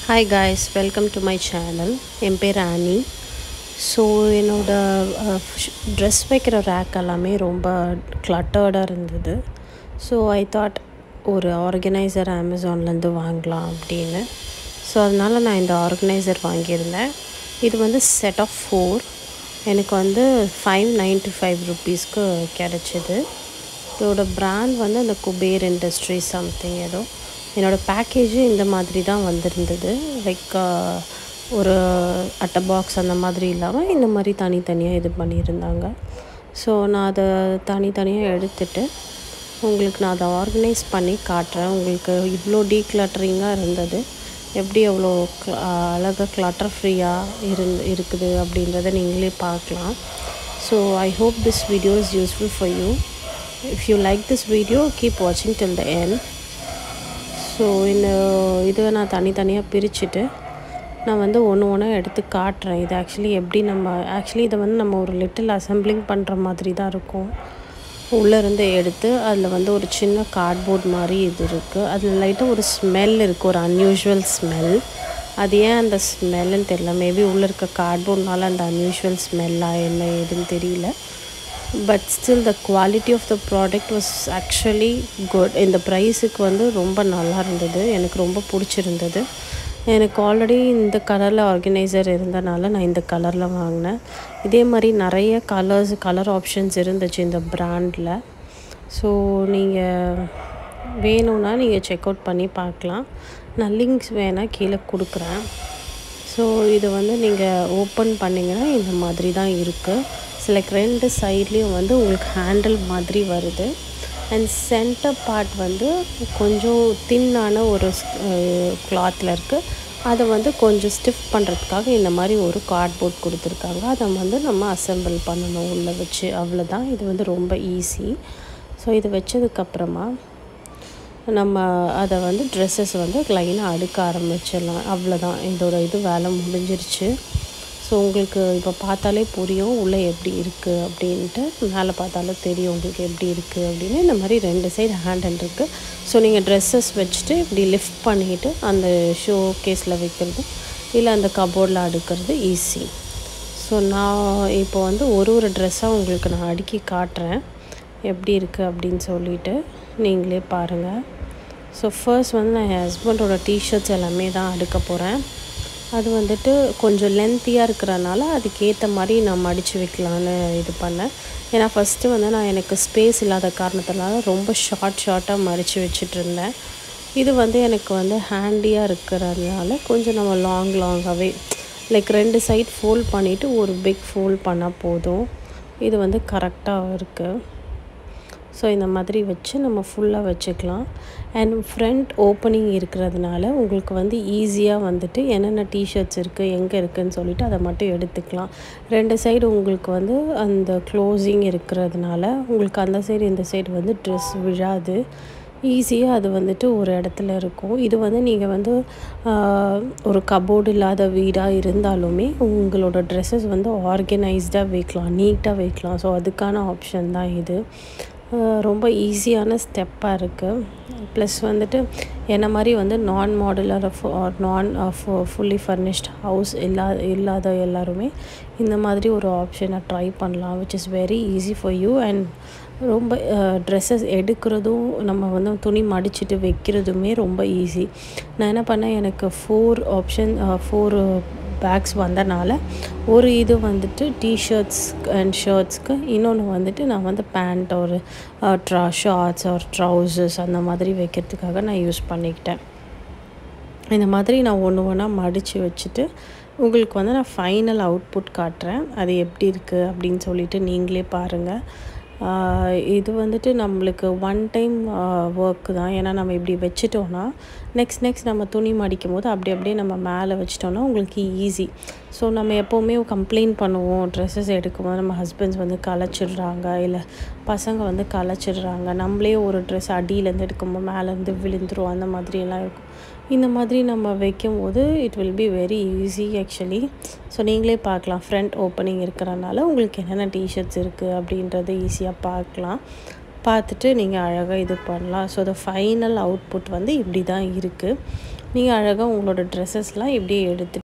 Hi guys, welcome to my channel. என் பேர் ஆனி. So என்னோடய dress வைக்கிற ரேக் எல்லாமே ரொம்ப கிளட்டர்டாக இருந்தது. ஸோ ஐ தாட் ஒரு ஆர்கனைசர் அமேசான்லேருந்து வாங்கலாம் அப்படின்னு. ஸோ அதனால் நான் இந்த ஆர்கனைசர் வாங்கியிருந்தேன். இது வந்து செட் ஆஃப் 4 எனக்கு வந்து ₹595 கிடச்சிது. இதோட பிராண்ட் வந்து அந்த குபேர் இண்டஸ்ட்ரி சம்திங் ஏதோ. என்னோடய பேக்கேஜு இந்த மாதிரி தான் வந்திருந்தது. லைக் ஒரு அட்டை பாக்ஸ் அந்த மாதிரி இல்லாமல் இந்த மாதிரி தனித்தனியாக இது பண்ணியிருந்தாங்க. ஸோ நான் அதை தனித்தனியாக எடுத்துகிட்டு உங்களுக்கு நான் அதை ஆர்கனைஸ் பண்ணி காட்டுறேன். உங்களுக்கு இவ்வளோ டீக்ளட்டரிங்காக இருந்தது, எப்படி எவ்வளோ அழகாக கிளட்டர் ஃப்ரீயாக இருக்குது அப்படின்றத நீங்களே பார்க்கலாம். So I hope this video is useful for you. If you like this video keep வாட்சிங் till the end. ஸோ இந்த இதை நான் தனித்தனியாக பிரிச்சுட்டு நான் வந்து ஒன்று எடுத்து காட்டுறேன். இது ஆக்சுவலி எப்படி இதை வந்து நம்ம ஒரு லிட்டில் அசம்பிளிங் பண்ணுற மாதிரி தான் இருக்கும். உள்ளேருந்து எடுத்து அதில் வந்து ஒரு சின்ன கார்ட்போர்ட் மாதிரி இது இருக்குது. அதில் லைட்டாக ஒரு ஸ்மெல் இருக்குது, ஒரு அன்யூஷுவல் ஸ்மெல். அது ஏன் அந்த ஸ்மெல்லுன்னு தெரியல. மேபி உள்ளே இருக்க கார்ட்போர்ட்னால அந்த அன்யூஷுவல் ஸ்மெல்லாக என்ன ஏதுன்னு தெரியல. But still the quality of the product was actually good. இந்த ப்ரைஸுக்கு வந்து ரொம்ப நல்லா இருந்தது, எனக்கு ரொம்ப பிடிச்சிருந்தது. எனக்கு ஆல்ரெடி இந்த கலரில் ஆர்கனைசர் இருந்தனால நான் இந்த கலரில் வாங்கினேன். இதே மாதிரி நிறைய கலர் ஆப்ஷன்ஸ் இருந்துச்சு இந்த ப்ராண்டில். ஸோ நீங்கள் வேணும்னா நீங்கள் செக் அவுட் பண்ணி பார்க்கலாம். நான் லிங்க்ஸ் வேணால் கீழே கொடுக்குறேன். ஸோ இதை வந்து நீங்கள் ஓப்பன் பண்ணிங்கன்னா இந்த மாதிரி தான் இருக்குது. சில 2 சைட்லேயும் வந்து உங்களுக்கு ஹேண்டில் மாதிரி வருது. அண்ட் சென்டர் பார்ட் வந்து கொஞ்சம் தின்னான ஒரு கிளாத்தில் இருக்குது. அதை வந்து கொஞ்சம் ஸ்டிஃப் பண்ணுறதுக்காக இந்த மாதிரி ஒரு கார்ட்போர்ட் கொடுத்துருக்காங்க. அதை வந்து நம்ம அசெம்பிள் பண்ணணும் உள்ளே வச்சு, அவ்வளோதான். இது வந்து ரொம்ப ஈஸி. ஸோ இது வச்சதுக்கப்புறமா நம்ம அதை வந்து ட்ரெஸ்ஸஸ் வந்து லைனாக அடுக்க ஆரம்பிச்சிடலாம். அவ்வளோதான், இதோட வேலை முடிஞ்சிருச்சு. ஸோ உங்களுக்கு இப்போ பார்த்தாலே புரியும் உள்ளே எப்படி இருக்குது அப்படின்ட்டு. மேலே பார்த்தாலே தெரியும் உங்களுக்கு எப்படி இருக்குது அப்படின்னு. இந்த மாதிரி 2 சைடு ஹேண்டில் இருக்குது. ஸோ நீங்கள் ட்ரெஸ்ஸஸ் வச்சுட்டு இப்படி லிஃப்ட் பண்ணிவிட்டு அந்த ஷோ கேஸில் வைக்கிறது இல்லை அந்த கபோர்டில் அடுக்கிறது ஈஸி. ஸோ நான் இப்போ வந்து ஒரு ட்ரெஸ்ஸாக உங்களுக்கு நான் அடுக்கி காட்டுறேன் எப்படி இருக்குது அப்படின்னு சொல்லிவிட்டு நீங்களே பாருங்கள். ஸோ ஃபர்ஸ்ட் வந்து நான் என் ஹஸ்பண்டோட டிஷர்ட்ஸ் எல்லாமே தான் அடுக்க போகிறேன். அது வந்துட்டு கொஞ்சம் லென்த்தியாக இருக்கிறனால அதுக்கேற்ற மாதிரி நான் மடித்து வைக்கலான்னு இது பண்ணேன். ஏன்னா ஃபஸ்ட்டு வந்து நான் எனக்கு ஸ்பேஸ் இல்லாத காரணத்தினால ரொம்ப ஷார்ட்டாக மடித்து வச்சிட்ருந்தேன். இது வந்து எனக்கு வந்து ஹேண்டியாக இருக்கிறதுனால கொஞ்சம் நம்ம லாங்காகவே லைக் 2 சைட் ஃபோல்ட் பண்ணிவிட்டு ஒரு பிக் ஃபோல்ட் பண்ணால் போதும். இது வந்து கரெக்டாக இருக்குது. ஸோ இந்த மாதிரி வச்சு நம்ம ஃபுல்லாக வச்சுக்கலாம். அண்ட் ஃப்ரண்ட் ஓப்பனிங் இருக்கிறதுனால உங்களுக்கு வந்து ஈஸியாக வந்துட்டு என்னென்ன டிஷர்ட்ஸ் இருக்குது எங்கே இருக்குதுன்னு சொல்லிவிட்டு அதை மட்டும் எடுத்துக்கலாம். 2 சைடு உங்களுக்கு வந்து அந்த க்ளோஸிங் இருக்கிறதுனால உங்களுக்கு அந்த சைடு இந்த சைடு வந்து ட்ரெஸ் விழாது. ஈஸியாக அது வந்துட்டு ஒரு இடத்துல இருக்கும். இது வந்து நீங்கள் வந்து ஒரு கபோர்டு இல்லாத வீடாக இருந்தாலுமே உங்களோட ட்ரெஸ்ஸஸ் வந்து ஆர்கனைஸ்டாக வைக்கலாம், நீட்டாக வைக்கலாம். ஸோ அதுக்கான ஆப்ஷன் தான் இது. ரொம்ப ஈஸியான ஸ்டெப்பாக இருக்குது. ப்ளஸ் வந்துட்டு என்ன மாதிரி வந்து நான் மாடுலர் ஃபுல்லி ஃபர்னிஷ்ட் ஹவுஸ் இல்லாத எல்லாருமே இந்த மாதிரி ஒரு ஆப்ஷனை ட்ரை பண்ணலாம். Which is very easy for you. And ரொம்ப ட்ரெஸ்ஸஸ் எடுக்கிறதும் நம்ம வந்து துணி மடிச்சுட்டு வைக்கிறதுமே ரொம்ப ஈஸி. நான் என்ன பண்ணேன், எனக்கு 4 பேக்ஸ் வந்தனால ஒரு இது வந்துட்டு டிஷர்ட்ஸ் அண்ட் ஷர்ட்ஸ்க்கு, இன்னொன்று வந்துட்டு நான் வந்து பேண்ட் ஒரு ஷார்ட்ஸ் ஒரு ட்ரௌசர்ஸ் அந்த மாதிரி வைக்கிறதுக்காக நான் யூஸ் பண்ணிக்கிட்டேன். இந்த மாதிரி நான் ஒன்றா மடித்து வச்சுட்டு உங்களுக்கு வந்து நான் ஃபைனல் அவுட்புட் காட்டுறேன். அது எப்படி இருக்குது அப்படின்னு சொல்லிட்டு நீங்களே பாருங்கள். இது வந்துட்டு நம்மளுக்கு ஒன் டைம் ஒர்க்கு தான். ஏன்னா நம்ம இப்படி வச்சிட்டோன்னா நெக்ஸ்ட் நம்ம துணி மடிக்கும் போது அப்படியே நம்ம மேலே வச்சிட்டோன்னா உங்களுக்கு ஈஸி. ஸோ நம்ம எப்போவுமே கம்ப்ளைண்ட் பண்ணுவோம் ட்ரெஸ்ஸஸ் எடுக்கும்போது நம்ம ஹஸ்பண்ட்ஸ் வந்து கலைச்சிடுறாங்க, இல்லை பசங்க வந்து கலைச்சிடுறாங்க. நம்மளே ஒரு ட்ரெஸ் அடியிலேருந்து எடுக்கும்போது மேலேருந்து விழுந்துரும், அந்த மாதிரியெல்லாம் இருக்கும். இந்த மாதிரி நம்ம வைக்கும்போது it will be very easy actually. So நீங்களே பார்க்கலாம், ஃப்ரண்ட் ஓப்பனிங் இருக்கிறனால உங்களுக்கு என்னென்ன டிஷர்ட்ஸ் இருக்குது அப்படின்றது ஈஸியாக பார்க்கலாம். பார்த்துட்டு நீங்கள் அழகாக இது பண்ணலாம். ஸோ த ஃபைனல் அவுட்புட் வந்து இப்படி தான் இருக்குது. நீங்கள் அழகாக உங்களோட ட்ரெஸ்ஸஸ்லாம் இப்படியே எடுத்து